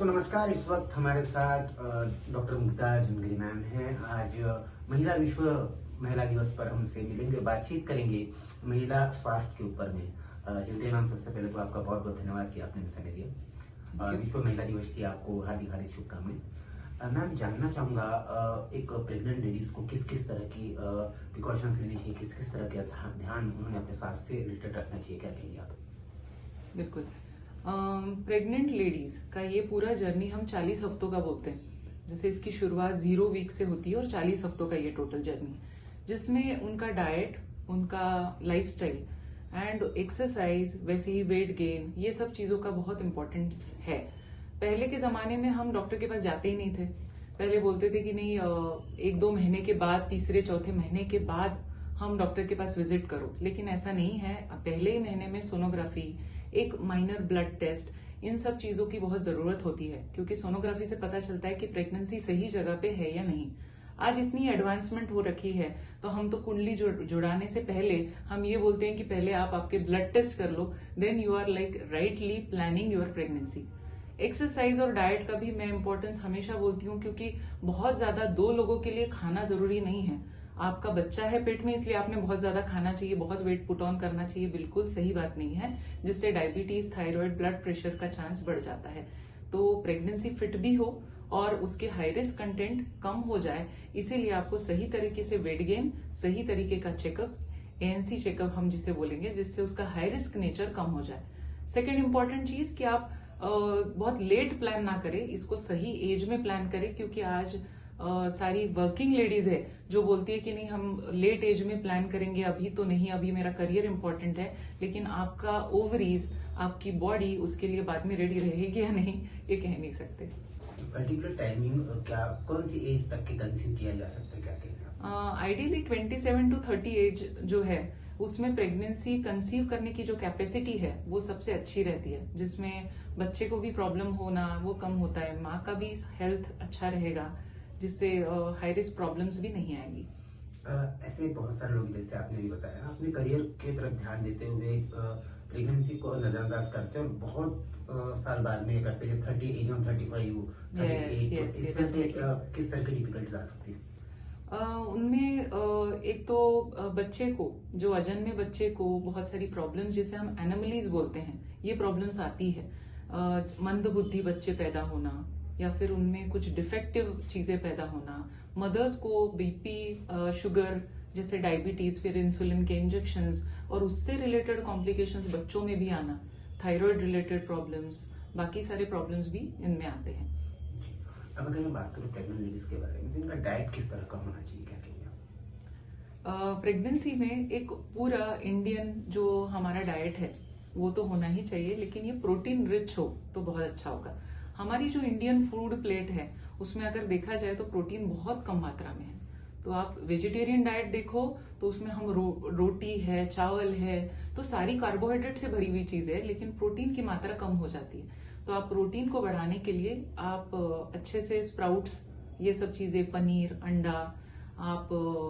नमस्कार। इस वक्त हमारे साथ डॉक्टर मुग्धा जंगली मैम हैं। आज विश्व महिला दिवस पर हमसे मिलेंगे, बातचीत करेंगे महिला स्वास्थ्य के ऊपर में। जंगली मैम, सबसे पहले तो आपका बहुत बहुत धन्यवाद कि आपने समय दिया। विश्व महिला दिवस की आपको हार्दिक हार्दिक शुभकामनाएं। मैम, जानना चाहूंगा एक प्रेग्नेंट लेडीज को किस किस तरह की प्रिकॉशंस लेनी चाहिए, किस किस तरह के ध्यान उन्होंने अपने स्वास्थ्य से रिलेटेड रखना चाहिए, क्या कहेंगे आप? बिल्कुल। प्रेग्नेंट लेडीज का ये पूरा जर्नी हम 40 हफ्तों का बोलते हैं। जैसे इसकी शुरुआत 0 वीक से होती है और 40 हफ्तों का ये टोटल जर्नी है, जिसमें उनका डाइट, उनका लाइफस्टाइल एंड एक्सरसाइज, वैसे ही वेट गेन, ये सब चीजों का बहुत इंपॉर्टेंस है। पहले के जमाने में हम डॉक्टर के पास जाते ही नहीं थे। पहले बोलते थे कि नहीं, 1-2 महीने के बाद, तीसरे चौथे महीने के बाद हम डॉक्टर के पास विजिट करो, लेकिन ऐसा नहीं है। पहले ही महीने में सोनोग्राफी, एक माइनर ब्लड टेस्ट, इन सब चीजों की बहुत जरूरत होती है, क्योंकि सोनोग्राफी से पता चलता है कि प्रेगनेंसी सही जगह पे है या नहीं। आज इतनी एडवांसमेंट हो रखी है, तो हम तो कुंडली जुड़ाने से पहले हम ये बोलते हैं कि पहले आप आपके ब्लड टेस्ट कर लो, then you are like rightly planning your pregnancy. Exercise और डाइट का भी मैं इंपॉर्टेंस हमेशा बोलती हूँ, क्योंकि बहुत ज्यादा 2 लोगों के लिए खाना जरूरी नहीं है। आपका बच्चा है पेट में, इसलिए आपने बहुत ज्यादा खाना चाहिए, बहुत वेट पुट ऑन करना चाहिए, बिल्कुल सही बात नहीं है, जिससे डायबिटीज, थायराइड, ब्लड प्रेशर का चांस बढ़ जाता है। तो प्रेगनेंसी फिट भी हो और उसके हाई रिस्क कंटेंट कम हो जाए, इसीलिए आपको सही तरीके से वेट गेन, सही तरीके का चेकअप, ANC चेकअप हम जिसे बोलेंगे, जिससे उसका हाई रिस्क नेचर कम हो जाए। सेकेंड इंपॉर्टेंट चीज कि आप बहुत लेट प्लान ना करें, इसको सही एज में प्लान करें, क्योंकि आज सारी वर्किंग लेडीज है जो बोलती है कि नहीं, हम लेट एज में प्लान करेंगे, अभी तो नहीं, अभी मेरा करियर इंपॉर्टेंट है। लेकिन आपका ओवरीज, आपकी बॉडी उसके लिए बाद में रेडी रहेगी या नहीं, ये कह नहीं सकते। पर्टिकुलर टाइमिंग क्या, कौन सी एज तक के कंसीव किया जा सकता है, क्या कहेंगे? आइडियली 27 to 30 एज जो है, उसमें प्रेगनेंसी कंसीव करने की जो कैपेसिटी है वो सबसे अच्छी रहती है, जिसमें बच्चे को भी प्रॉब्लम होना वो कम होता है, माँ का भी हेल्थ अच्छा रहेगा, जिससे हाई रिस्क प्रॉब्लम्स भी नहीं आएंगी। ऐसे बहुत सारे लोग, जैसे आपने भी बताया, अपने करियर के तरफ ध्यान देते हुए प्रेगनेंसी को नजरअंदाज करते हैं और बहुत साल बाद में करते हैं, 30 एज ऑन 35, 38, किस तरह की डिफिकल्टीज आ सकती है? उनमें एक तो बच्चे को, जो अजन्मे बच्चे को बहुत सारी प्रॉब्लम्स, जिसे हम एनोमलीज बोलते हैं, ये प्रॉब्लम्स आती है। मंद बुद्धि बच्चे पैदा होना, या फिर उनमें कुछ डिफेक्टिव चीजें पैदा होना, मदर्स को बीपी, शुगर जैसे डायबिटीज, फिर इंसुलिन के इंजेक्शंस और उससे रिलेटेड कॉम्प्लिकेशंस बच्चों में भी आना, थायराइड रिलेटेड प्रॉब्लम्स, बाकी सारे प्रॉब्लम्स भी इनमें आते हैं। अब अगर मैं बात करूं प्रेग्नेंट लेडीज के बारे में, तो इनका डाइट किस तरह का होना चाहिए, क्या कहेंगे आप? प्रेगनेंसी में एक पूरा इंडियन जो हमारा डाइट है वो तो होना ही चाहिए, लेकिन ये प्रोटीन रिच हो तो बहुत अच्छा होगा। हमारी जो इंडियन फूड प्लेट है, उसमें अगर देखा जाए तो प्रोटीन बहुत कम मात्रा में है। तो आप वेजिटेरियन डाइट देखो तो उसमें हम रोटी है, चावल है, तो सारी कार्बोहाइड्रेट से भरी हुई चीज है, लेकिन प्रोटीन की मात्रा कम हो जाती है। तो आप प्रोटीन को बढ़ाने के लिए आप अच्छे से स्प्राउट्स, ये सब चीजें, पनीर, अंडा, आप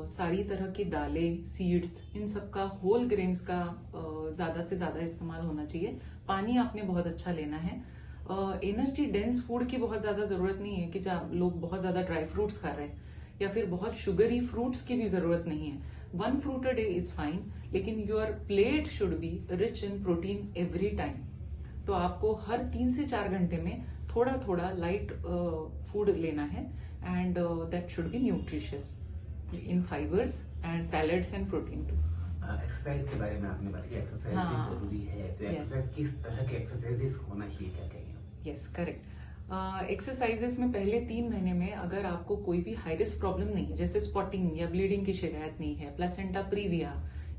सारी तरह की दालें, सीड्स, इन सब का, होल ग्रेन्स का ज्यादा से ज्यादा इस्तेमाल होना चाहिए। पानी आपने बहुत अच्छा लेना है। एनर्जी डेंस फूड की बहुत ज्यादा जरूरत नहीं है कि लोग बहुत ज्यादा ड्राई फ्रूट्स खा रहे हैं, या फिर बहुत शुगरी फ्रूट्स की भी जरूरत नहीं है। 1 fruit a day is fine, लेकिन your plate should be rich in protein every time. तो आपको हर 3 से 4 घंटे में थोड़ा थोड़ा लाइट फूड लेना है, and that should be nutritious in fibres and salads and protein too. Exercise के बारे में आपने बताया, एक्सरसाइज जरूरी है, तो एक्सरसाइज किस तरह के एक्सरसाइजेस होना चाहिए, क्या कहेंगे? Yes, correct. एक्सरसाइजेस में पहले 3 महीने में अगर आपको कोई भी हाई रिस्क प्रॉब्लम नहीं है, जैसे स्पॉटिंग या ब्लीडिंग की शिकायत नहीं है, प्लेसेंटा प्रीविया,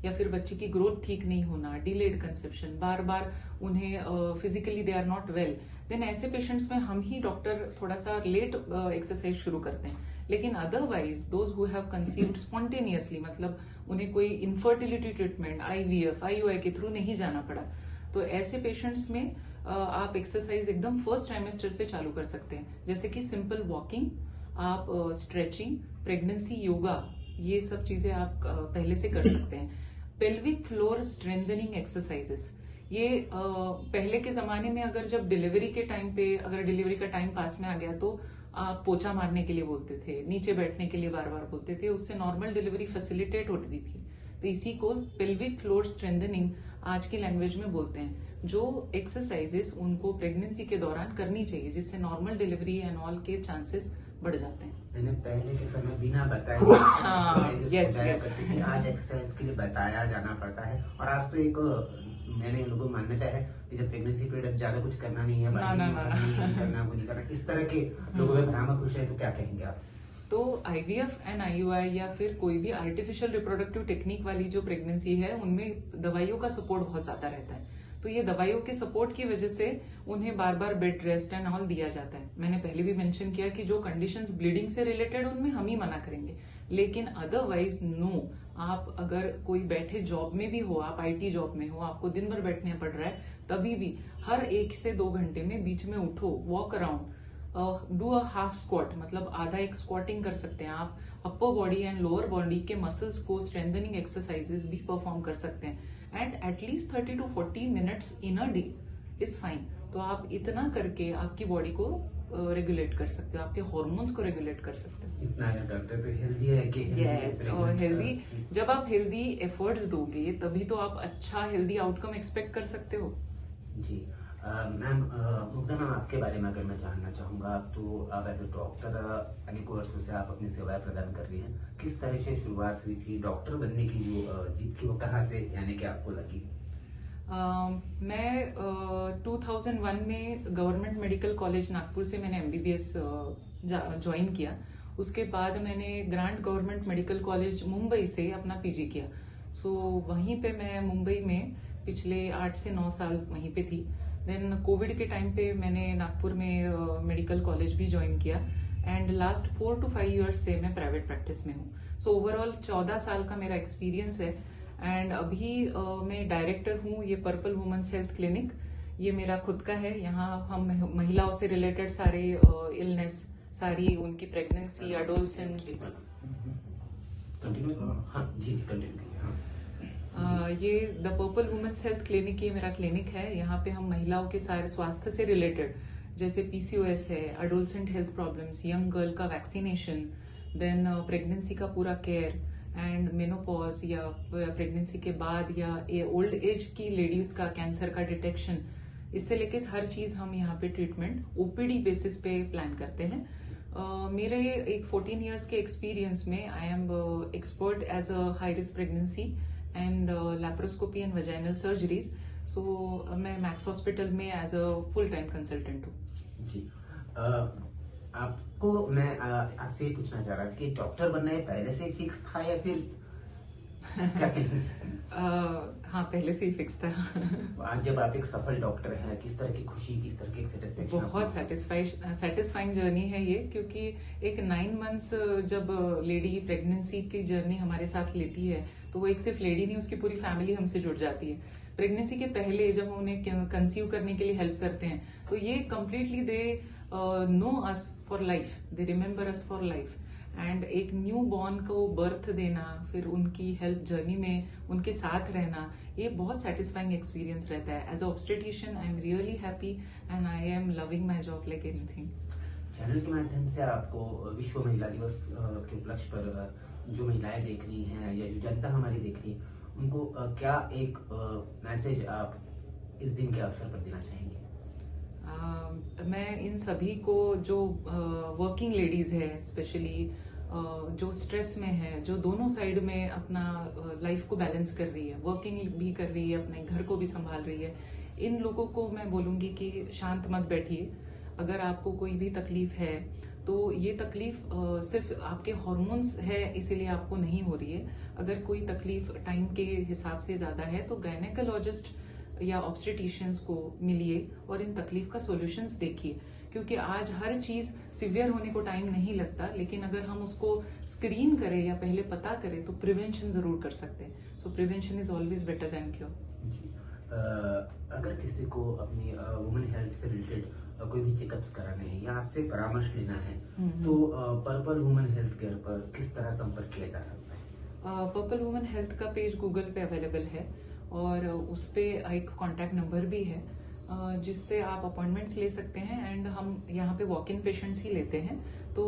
या फिर बच्चे की ग्रोथ ठीक नहीं होना, डिलेड कंसेप्शन, बार बार उन्हें physically they are not well, then ऐसे पेशेंट्स में हम ही डॉक्टर थोड़ा सा लेट एक्सरसाइज शुरू करते हैं। लेकिन otherwise those who have conceived spontaneously, मतलब उन्हें कोई इनफर्टिलिटी ट्रीटमेंट, IVF, IUI के थ्रू नहीं जाना पड़ा, तो ऐसे पेशेंट्स में आप एक्सरसाइज एकदम फर्स्ट ट्राइमेस्टर से चालू कर सकते हैं, जैसे कि सिंपल वॉकिंग, आप स्ट्रेचिंग, प्रेगनेंसी योगा, ये सब चीजें आप पहले से कर सकते हैं। पेल्विक फ्लोर स्ट्रेंथनिंग एक्सरसाइजेस, ये पहले के जमाने में अगर जब डिलीवरी के टाइम पे अगर डिलीवरी का टाइम पास में आ गया तो आप पोछा मारने के लिए बोलते थे, नीचे बैठने के लिए बार बार बोलते थे, उससे नॉर्मल डिलीवरी फैसिलिटेट होती थी। तो इसी को पेल्विक फ्लोर स्ट्रेंथनिंग आज की लैंग्वेज में बोलते हैं, जो एक्सरसाइजेस उनको प्रेगनेंसी के दौरान करनी चाहिए, जिससे नॉर्मल डिलीवरी एंड ऑल के चांसेस बढ़ जाते हैं। मैंने पहले के समय बिना बताए हाँ, yes, yes. आज एक्सरसाइज के लिए बताया जाना पड़ता है। और आज तो एक मैंने लोगों की मान्यता है कि जब प्रेगनेंसी पीरियड ज्यादा कुछ करना नहीं है, ना, ना, ना, नहीं करना, वो नहीं करना, इस तरह के लोगों में भ्रामक विषय, तो क्या कहेंगे आप? तो आईवीएफ एंड आईयूआई या फिर कोई भी आर्टिफिशियल रिप्रोडक्टिव टेक्निक वाली जो प्रेगनेंसी है, उनमें दवाइयों का सपोर्ट बहुत ज्यादा रहता है। तो ये दवाइयों के सपोर्ट की वजह से उन्हें बार बार बेड रेस्ट एंड ऑल दिया जाता है। मैंने पहले भी मेंशन किया कि जो कंडीशंस ब्लीडिंग से रिलेटेड उनमें हम ही मना करेंगे, लेकिन अदरवाइज नो। आप अगर कोई बैठे जॉब में भी हो, आप आईटी जॉब में हो, आपको दिन भर बैठने पड़ रहा है, तभी भी हर 1 से 2 घंटे में बीच में उठो, walk around, do a half squat, मतलब आधा एक स्क्वाटिंग कर सकते हैं आप। Upper body and lower body के मसल्स को स्ट्रेंथनिंग एक्सरसाइजेस भी परफॉर्म कर सकते हैं। And at least 30 to 40 minutes in a day is fine. तो आप इतना करके आपकी बॉडी को रेगुलेट कर सकते हो, आपके हार्मोन्स को रेगुलेट कर सकते हो। इतना अगर करते हैं तो हेल्दी है कि यस, और हेल्दी, जब आप हेल्दी एफर्ट्स दोगे तभी तो आप अच्छा हेल्दी आउटकम एक्सपेक्ट कर सकते हो। जी मैम, मुग्धा मैम, आपके बारे में अगर मैं जानना चाहूंगा, तो आप एज ए डॉक्टर अनेकों वर्षों से आप अपनी सेवाएं प्रदान कर रही हैं। किस तरह से शुरुआत हुई थी डॉक्टर बनने की, जो जीत की, वो कहाँ से यानी कि आपको लगी? मैं 2001 में गवर्नमेंट मेडिकल कॉलेज नागपुर से मैंने एमबीबीएस ज्वाइन किया। उसके बाद मैंने grant government medical college Mumbai से अपना पीजी किया। सो वहीं पे मैं मुंबई में पिछले 8 से 9 साल वहीं पे थी। देन कोविड के टाइम पे मैंने नागपुर में मेडिकल कॉलेज भी ज्वाइन किया एंड लास्ट 4 to 5 इयर्स से मैं प्राइवेट प्रैक्टिस में हूँ। सो ओवरऑल 14 साल का मेरा एक्सपीरियंस है। एंड अभी मैं डायरेक्टर हूँ ये पर्पल वुमेन्स हेल्थ क्लिनिक। ये मेरा खुद का है। यहाँ हम महिलाओं से रिलेटेड सारे इलनेस, सारी उनकी प्रेगनेंसी, एडोलसेंस, ये the purple women's health clinic, ये मेरा क्लिनिक है। यहाँ पे हम महिलाओं के सारे स्वास्थ्य से रिलेटेड, जैसे पीसीओएस है, adolescent health problems, young girl का वैक्सीनेशन, देन प्रेगनेंसी का पूरा केयर एंड मेनोपॉज या प्रेगनेंसी के बाद या ओल्ड एज की लेडीज का कैंसर का डिटेक्शन, इससे लेके हर चीज हम यहाँ पे ट्रीटमेंट ओपीडी बेसिस पे प्लान करते हैं। मेरे एक 14 इयर्स के एक्सपीरियंस में I am expert as a high risk pregnancy and laparoscopy and vaginal surgeries. So मैं मैक्स हॉस्पिटल में as a full time consultant हूँ। जी, आपको मैं आपसे ये पूछना चाह रहा था कि डॉक्टर बनना है पहले से फिक्स था या फिर क्या हाँ, पहले से ही फिक्स था। आज जब आप एक सफल डॉक्टर हैं, किस तरह की खुशी, किस तरह की सेटिस्फेक्शन? बहुत सेटिस्फाइंग जर्नी है ये, क्योंकि एक 9 मंथ्स जब लेडी प्रेगनेंसी की जर्नी हमारे साथ लेती है, तो वो एक सिर्फ लेडी नहीं, उसकी पूरी फैमिली हमसे जुड़ जाती है। प्रेगनेंसी के पहले जब हम उन्हें कंसीव करने के लिए हेल्प करते हैं, तो ये completely they know us for life, they remember us for life. And एक न्यू बॉर्न को बर्थ देना, फिर उनकी हेल्थ जर्नी में उनके साथ रहना, ये बहुत सेटिस्फाइंग एक्सपीरियंस रहता है। As a obstetrician I am really happy and I am loving my job like anything. Channel के माध्यम से आपको विश्व महिला दिवस के उपलक्ष्य पर जो महिलाएं देख रही हैं या जो जनता हमारी देख रही है, उनको क्या एक मैसेज आप इस दिन के अवसर पर देना चाहेंगे? मैं इन सभी को, जो वर्किंग लेडीज है स्पेशली, जो स्ट्रेस में है, जो दोनों साइड में अपना लाइफ को बैलेंस कर रही है, वर्किंग भी कर रही है, अपने घर को भी संभाल रही है, इन लोगों को मैं बोलूंगी कि शांत मत बैठिए। अगर आपको कोई भी तकलीफ है तो ये तकलीफ सिर्फ आपके हार्मोन्स है इसीलिए आपको नहीं हो रही है। अगर कोई तकलीफ टाइम के हिसाब से ज्यादा है तो गायनेकोलॉजिस्ट या ऑब्स्टेट्रिशियंस को मिलिए और इन तकलीफ का सॉल्यूशंस देखिए, क्योंकि आज हर चीज सिवियर होने को टाइम नहीं लगता, लेकिन अगर हम उसको स्क्रीन करें या पहले पता करें तो प्रिवेंशन जरूर कर सकते हैं। सो prevention is always better than cure. अगर किसी को अपनी वुमेन हेल्थ से रिलेटेड कोई भी चेकअप्स कराने हैं या आपसे परामर्श लेना है, तो पर्पल वुमेन हेल्थ केयर पर किस तरह संपर्क किया जा सकता है? पर्पल वुमेन हेल्थ का पेज गूगल पे अवेलेबल है और उस पर एक कॉन्टैक्ट नंबर भी है जिससे आप अपॉइंटमेंट्स ले सकते हैं। एंड हम यहाँ पे वॉक इन पेशेंट्स ही लेते हैं, तो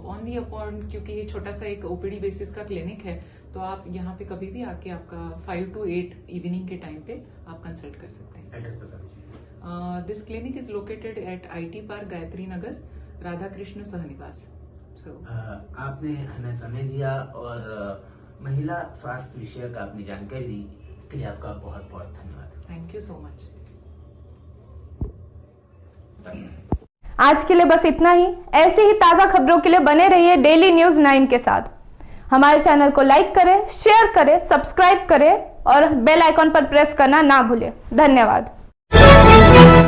ऑन दी अपॉइंट, क्योंकि ये छोटा सा एक ओपीडी बेसिस का क्लिनिक है, तो आप यहाँ पे कभी भी आके आपका 5 to 8 इवनिंग के टाइम पे आप कंसल्ट कर सकते हैं। एड्रेस बता दीजिए। This clinic is located at IT park, Gayatri Nagar, Radha Krishna Sahniwas. आपने हमें समय दिया और महिला स्वास्थ्य विषय का आपने जानकारी दी, इसके लिए आपका बहुत बहुत धन्यवाद। Thank you so much. आज के लिए बस इतना ही। ऐसी ही ताज़ा खबरों के लिए बने रहिए डेली न्यूज़ 9 के साथ। हमारे चैनल को लाइक करें, शेयर करें, सब्सक्राइब करें और बेल आइकॉन पर प्रेस करना ना भूलें। धन्यवाद।